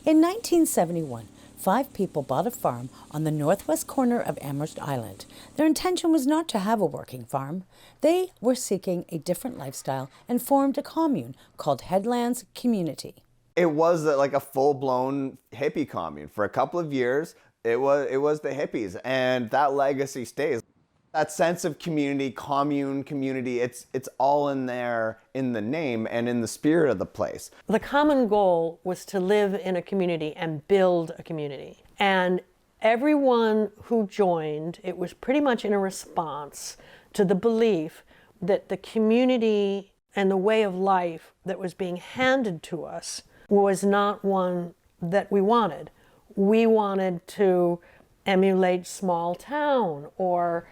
In 1971, 5 people bought a farm on the northwest corner of Amherst Island. Their intention was not to have a working farm. They were seeking a different lifestyle and formed a commune called Headlands Community. It was like a full-blown hippie commune. For a couple of years, it was the hippies, and that legacy stays. That sense of community, commune, community, it's all in there in the name and in the spirit of the place. The common goal was to live in a community and build a community. And everyone who joined, it was pretty much in a response to the belief that the community and the way of life that was being handed to us was not one that we wanted. We wanted to emulate small town or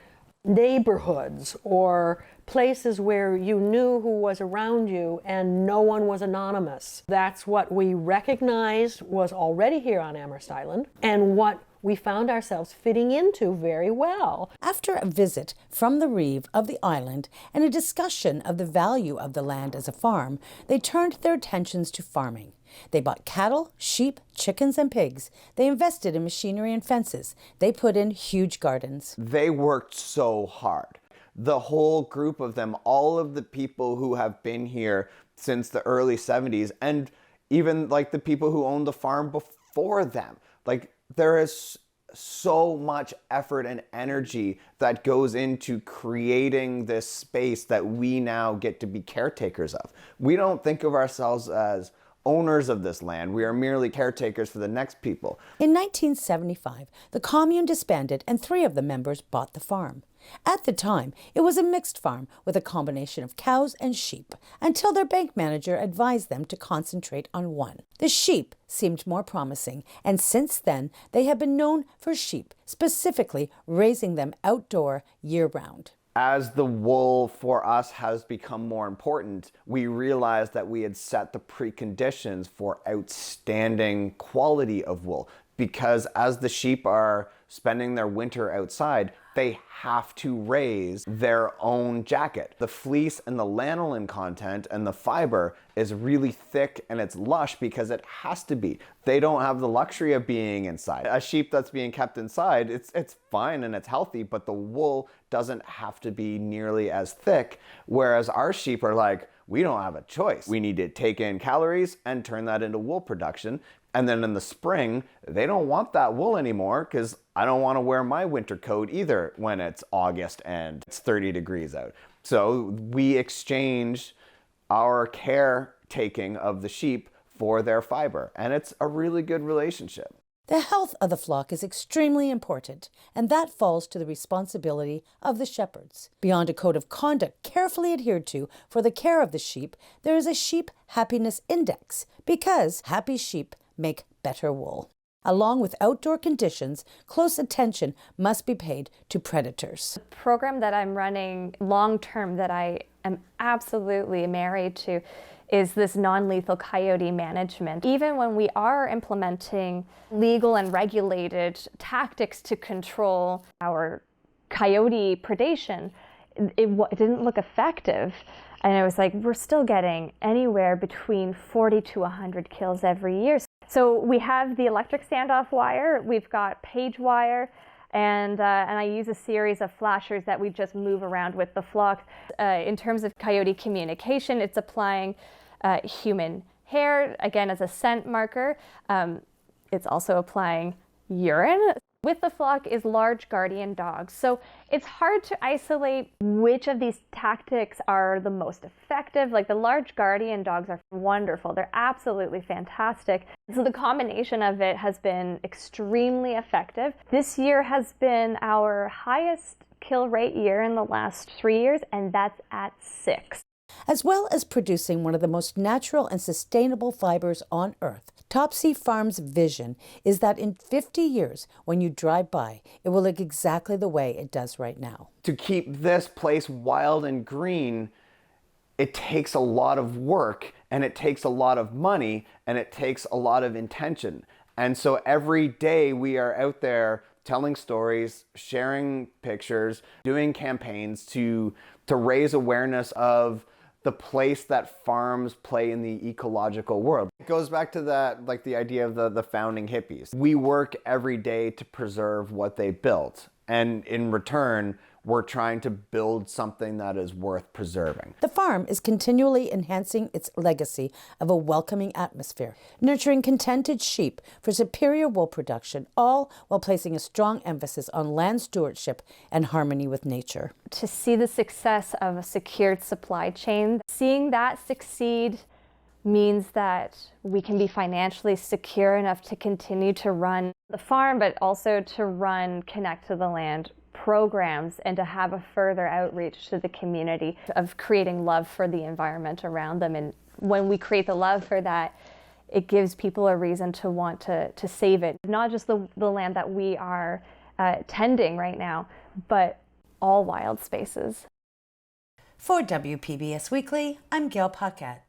neighborhoods or places where you knew who was around you and no one was anonymous. That's what we recognized was already here on Amherst Island and what we found ourselves fitting into very well. After a visit from the reeve of the island and a discussion of the value of the land as a farm, they turned their attentions to farming. They bought cattle, sheep, chickens, and pigs. They invested in machinery and fences. They put in huge gardens. They worked so hard. The whole group of them, all of the people who have been here since the early 70s, and even like the people who owned the farm before them. Like, there is so much effort and energy that goes into creating this space that we now get to be caretakers of. We don't think of ourselves as owners of this land. We are merely caretakers for the next people. In 1975, the commune disbanded and 3 of the members bought the farm. At the time, it was a mixed farm with a combination of cows and sheep, until their bank manager advised them to concentrate on one. The sheep seemed more promising, and since then, they have been known for sheep, specifically raising them outdoor year-round. As the wool for us has become more important, we realized that we had set the preconditions for outstanding quality of wool. Because as the sheep are spending their winter outside, they have to raise their own jacket. The fleece and the lanolin content and the fiber is really thick and it's lush because it has to be. They don't have the luxury of being inside. A sheep that's being kept inside, it's fine and it's healthy, but the wool doesn't have to be nearly as thick, whereas our sheep are like, we don't have a choice. We need to take in calories and turn that into wool production. And then in the spring, they don't want that wool anymore because I don't want to wear my winter coat either when it's August and it's 30 degrees out. So we exchange our caretaking of the sheep for their fiber, and it's a really good relationship. The health of the flock is extremely important, and that falls to the responsibility of the shepherds. Beyond a code of conduct carefully adhered to for the care of the sheep, there is a sheep happiness index, because happy sheep make better wool. Along with outdoor conditions, close attention must be paid to predators. The program that I'm running long-term that I am absolutely married to is this non-lethal coyote management. Even when we are implementing legal and regulated tactics to control our coyote predation, it didn't look effective. And I was like, we're still getting anywhere between 40 to 100 kills every year. So we have the electric standoff wire, we've got page wire, and I use a series of flashers that we just move around with the flock. In terms of coyote communication, it's applying human hair, again as a scent marker. It's also applying urine. With the flock is large guardian dogs. So it's hard to isolate which of these tactics are the most effective. Like the large guardian dogs are wonderful. They're absolutely fantastic. So the combination of it has been extremely effective. This year has been our highest kill rate year in the last 3 years, and that's at 6. As well as producing one of the most natural and sustainable fibers on Earth, Topsy Farms' vision is that in 50 years, when you drive by, it will look exactly the way it does right now. To keep this place wild and green, it takes a lot of work, and it takes a lot of money, and it takes a lot of intention. And so every day we are out there telling stories, sharing pictures, doing campaigns to raise awareness of the place that farms play in the ecological world. It goes back to that, like the idea of the founding hippies. We work every day to preserve what they built, and in return, we're trying to build something that is worth preserving. The farm is continually enhancing its legacy of a welcoming atmosphere, nurturing contented sheep for superior wool production, all while placing a strong emphasis on land stewardship and harmony with nature. To see the success of a secured supply chain, seeing that succeed means that we can be financially secure enough to continue to run the farm, but also to run Connect to the Land programs and to have a further outreach to the community of creating love for the environment around them. And when we create the love for that, it gives people a reason to want to save it. Not just the land that we are tending right now, but all wild spaces. For WPBS Weekly, I'm Gail Paquette.